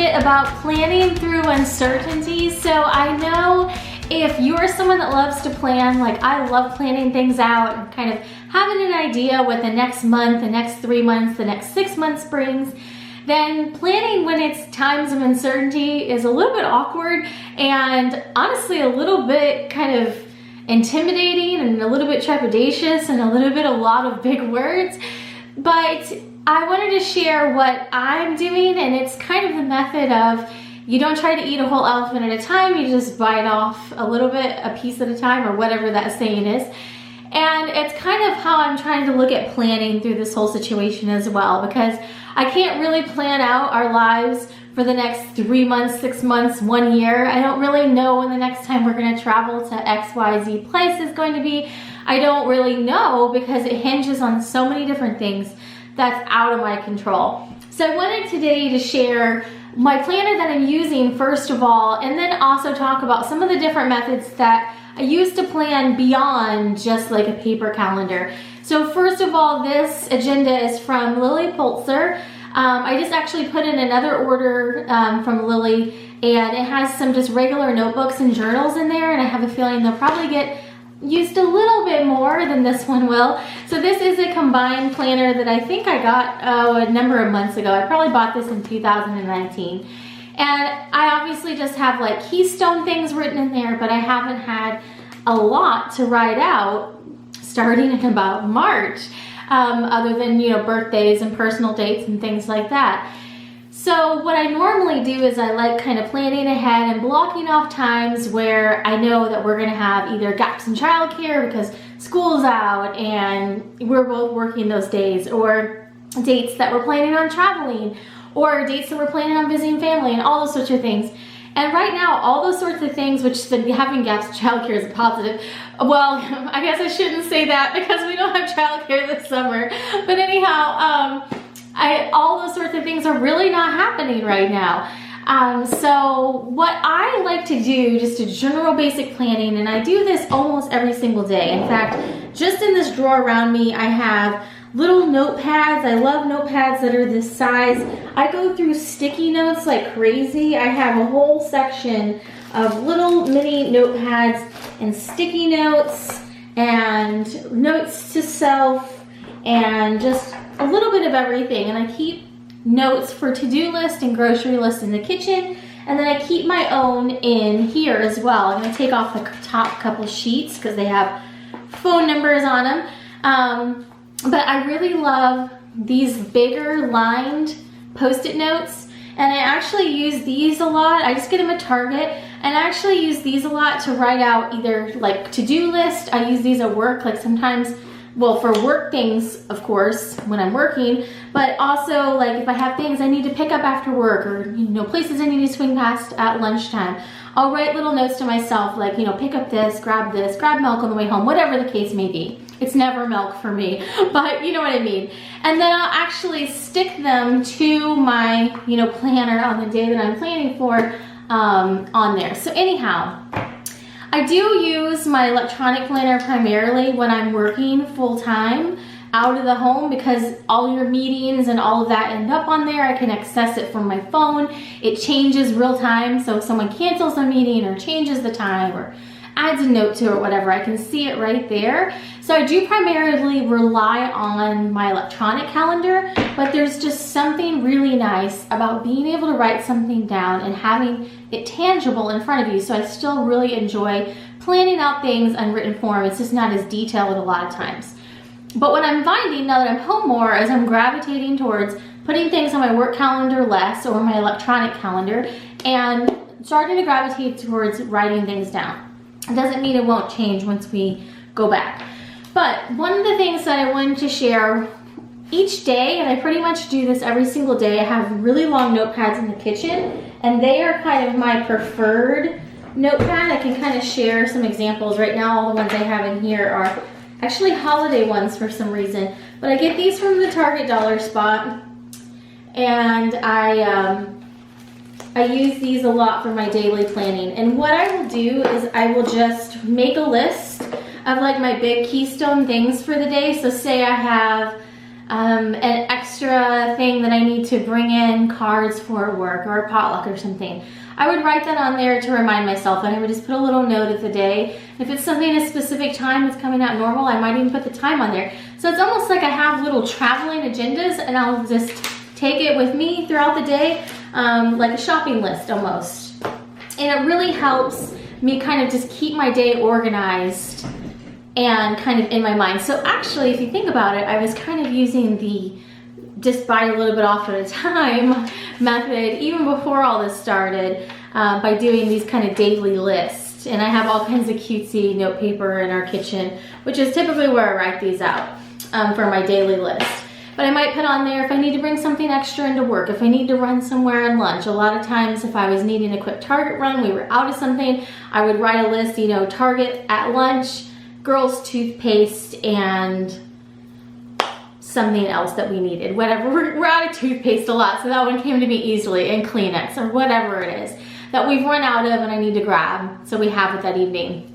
bit about planning through uncertainty. So I know if you're someone that loves to plan, like I love planning things out and kind of having an idea what the next month, the next 3 months, the next 6 months brings, then planning when it's times of uncertainty is a little bit awkward and honestly a little bit kind of intimidating and a little bit trepidatious and a lot of big words. But I wanted to share what I'm doing, and it's kind of the method of you don't try to eat a whole elephant at a time, you just bite off a little bit, a piece at a time, or whatever that saying is. And it's kind of how I'm trying to look at planning through this whole situation as well, because I can't really plan out our lives for the next 3 months, 6 months, 1 year. I don't really know when the next time we're going to travel to XYZ place is going to be. I don't really know because it hinges on so many different things that's out of my control. So I wanted today to share my planner that I'm using first of all, and then also talk about some of the different methods that I use to plan beyond just like a paper calendar. So first of all, this agenda is from Lilly Pulitzer. I just actually put in another order from Lilly, and it has some just regular notebooks and journals in there, and I have a feeling they'll probably get used a little bit more than this one will. So this is a combined planner that I think I got a number of months ago. I probably bought this in 2019. And I obviously just have like keystone things written in there, but I haven't had a lot to write out starting in about March, other than, you know, birthdays and personal dates and things like that. So what I normally do is I like kind of planning ahead and blocking off times where I know that we're gonna have either gaps in childcare because school's out and we're both working those days, or dates that we're planning on traveling, or dates that we're planning on visiting family, and all those sorts of things. And right now, all those sorts of things, which having gaps in childcare is a positive. Well, I guess I shouldn't say that because we don't have childcare this summer. But anyhow, all those sorts of things are really not happening right now. So what I like to do, just a general basic planning, and I do this almost every single day. In fact, just in this drawer around me, I have little notepads. I love notepads that are this size. I go through sticky notes like crazy. I have a whole section of little mini notepads and sticky notes and notes to self and just a little bit of everything. And I keep notes for to-do list and grocery list in the kitchen, and then I keep my own in here as well. I'm going to take off the top couple sheets because they have phone numbers on them. But I really love these bigger lined Post-it notes, and I actually use these a lot. I just get them at Target, and I actually use these a lot to write out either like to-do list. I use these at work, like sometimes, well, for work things, of course, when I'm working, but also like if I have things I need to pick up after work, or, you know, places I need to swing past at lunchtime, I'll write little notes to myself like, you know, pick up this, grab milk on the way home, whatever the case may be. It's never milk for me, but you know what I mean. And then I'll actually stick them to my, you know, planner on the day that I'm planning for on there. So anyhow, I do use my electronic planner primarily when I'm working full-time out of the home, because all your meetings and all of that end up on there. I can access it from my phone. It changes real time, so if someone cancels a meeting or changes the time or adds a note to it or whatever, I can see it right there. So I do primarily rely on my electronic calendar, but there's just something really nice about being able to write something down and having it tangible in front of you. So I still really enjoy planning out things in written form. It's just not as detailed a lot of times. But what I'm finding now that I'm home more is I'm gravitating towards putting things on my work calendar less, or my electronic calendar, and starting to gravitate towards writing things down. It doesn't mean it won't change once we go back. But one of the things that I wanted to share each day, and I pretty much do this every single day, I have really long notepads in the kitchen, and they are kind of my preferred notepad. I can kind of share some examples. Right now, all the ones I have in here are actually holiday ones for some reason, but I get these from the Target dollar spot, and I use these a lot for my daily planning. And what I will do is I will just make a list of like my big keystone things for the day. So say I have an extra thing that I need to bring in cards for work or a potluck or something, I would write that on there to remind myself, and I would just put a little note of the day. If it's something at a specific time that's coming out normal, I might even put the time on there. So it's almost like I have little traveling agendas, and I'll just take it with me throughout the day, like a shopping list almost. And it really helps me kind of just keep my day organized and kind of in my mind. So actually, if you think about it, I was kind of using the just buy a little bit off at a time method even before all this started, by doing these kind of daily lists. And I have all kinds of cutesy note paper in our kitchen, which is typically where I write these out for my daily list. But I might put on there if I need to bring something extra into work, if I need to run somewhere on lunch. A lot of times if I was needing a quick Target run, we were out of something, I would write a list, you know, Target at lunch, girls' toothpaste, and something else that we needed. Whatever, we're out of toothpaste a lot, so that one came to me easily, and Kleenex or whatever it is that we've run out of and I need to grab, so we have it that evening.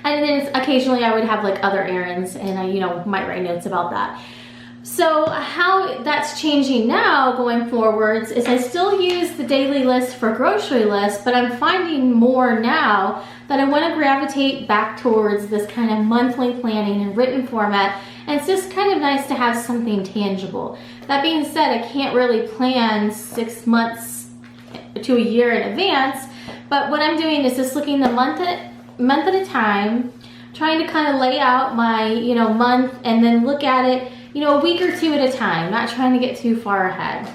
And then occasionally I would have like other errands, and I, you know, might write notes about that. So how that's changing now going forwards is I still use the daily list for grocery lists, but I'm finding more now that I want to gravitate back towards this kind of monthly planning in written format. And it's just kind of nice to have something tangible. That being said, I can't really plan 6 months to a year in advance, but what I'm doing is just looking a month at a time, trying to kind of lay out my, you know, month, and then look at it, you know, a week or two at a time, not trying to get too far ahead.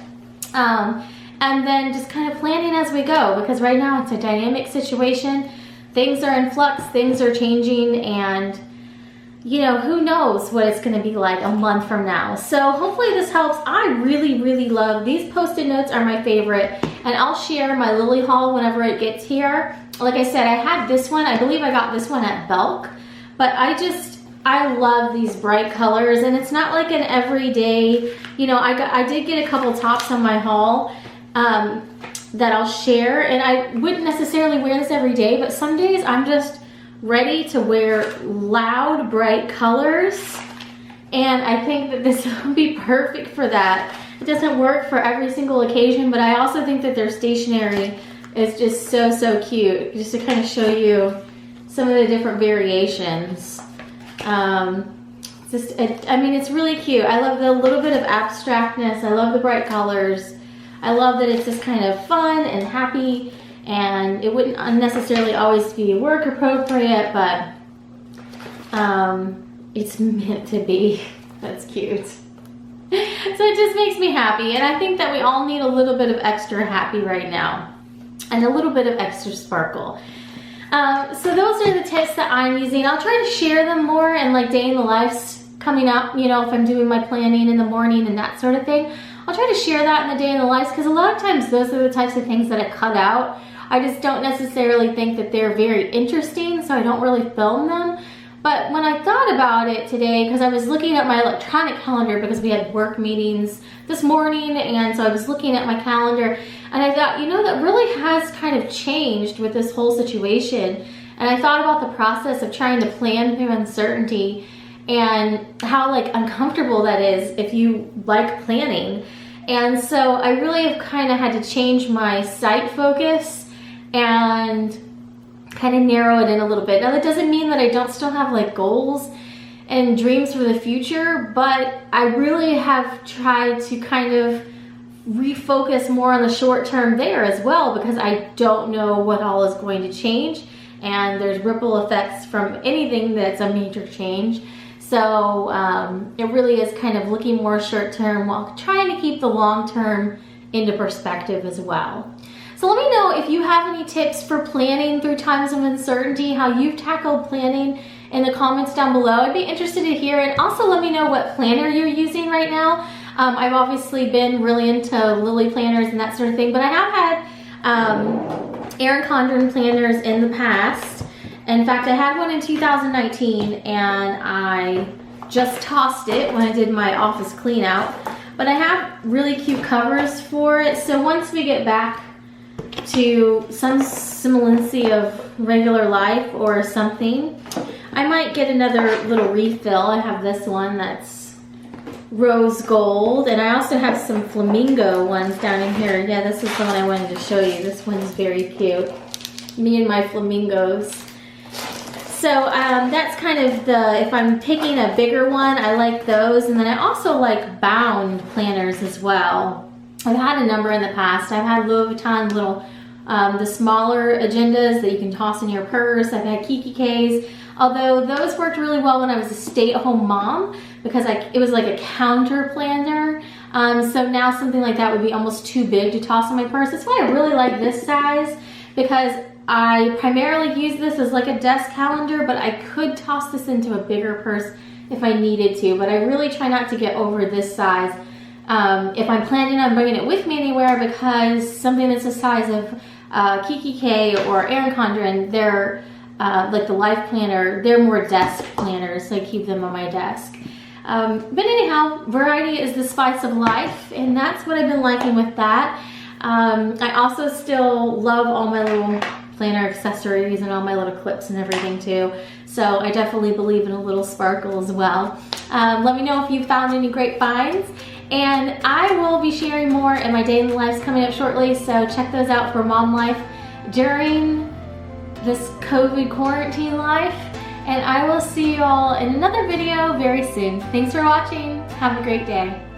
And then just kind of planning as we go, because right now it's a dynamic situation. Things are in flux, things are changing, and you know, who knows what it's going to be like a month from now. So hopefully this helps. I really, really love these Post-it notes, are my favorite, and I'll share my Lilly haul whenever it gets here. Like I said, I had this one, I believe I got this one at Belk, but I love these bright colors, and it's not like an everyday, you know, I did get a couple tops on my haul that I'll share, and I wouldn't necessarily wear this every day, but some days I'm just ready to wear loud, bright colors, and I think that this would be perfect for that. It doesn't work for every single occasion, but I also think that their stationery is just so, so cute, just to kind of show you some of the different variations. I mean, it's really cute. I love the little bit of abstractness. I love the bright colors. I love that it's just kind of fun and happy, and it wouldn't necessarily always be work appropriate, but it's meant to be. That's cute. So it just makes me happy, and I think that we all need a little bit of extra happy right now, and a little bit of extra sparkle. So those are the tips that I'm using. I'll try to share them more in like day in the lives coming up, you know, if I'm doing my planning in the morning and that sort of thing. I'll try to share that in the day in the lives, because a lot of times those are the types of things that I cut out. I just don't necessarily think that they're very interesting, so I don't really film them. But when I thought about it today, because I was looking at my electronic calendar because we had work meetings this morning, and so I was looking at my calendar, and I thought, you know, that really has kind of changed with this whole situation. And I thought about the process of trying to plan through uncertainty, and how like uncomfortable that is if you like planning. And so I really have kind of had to change my sight focus and kind of narrow it in a little bit. Now that doesn't mean that I don't still have like goals and dreams for the future, but I really have tried to kind of refocus more on the short term there as well, because I don't know what all is going to change, and there's ripple effects from anything that's a major change. So it really is kind of looking more short term while trying to keep the long term into perspective as well. So let me know if you have any tips for planning through times of uncertainty, how you've tackled planning in the comments down below. I'd be interested to hear, and also let me know what planner you're using right now. I've obviously been really into Lilly planners and that sort of thing, but I have had Erin Condren planners in the past. In fact, I had one in 2019, and I just tossed it when I did my office clean out. But I have really cute covers for it, so once we get back to some semblance of regular life or something, I might get another little refill. I have this one that's rose gold, and I also have some flamingo ones down in here. Yeah, this is the one I wanted to show you. This one's very cute. Me and my flamingos. So that's kind of the, if I'm taking a bigger one, I like those. And then I also like bound planners as well. I've had a number in the past. I've had Louis Vuitton little, the smaller agendas that you can toss in your purse. I've had Kikis. Although those worked really well when I was a stay-at-home mom because it was like a counter planner. So now something like that would be almost too big to toss in my purse. That's why I really like this size, because I primarily use this as like a desk calendar, but I could toss this into a bigger purse if I needed to. But I really try not to get over this size if I'm planning on bringing it with me anywhere, because something that's the size of Kiki K or Erin Condren, they're like the Life Planner, they're more desk planners, so I keep them on my desk. But anyhow, variety is the spice of life, and that's what I've been liking with that. I also still love all my little planner accessories and all my little clips and everything too. So I definitely believe in a little sparkle as well. Let me know if you found any great finds. And I will be sharing more in my day in the lives coming up shortly, so check those out for mom life during this COVID quarantine life. And I will see you all in another video very soon. Thanks for watching. Have a great day.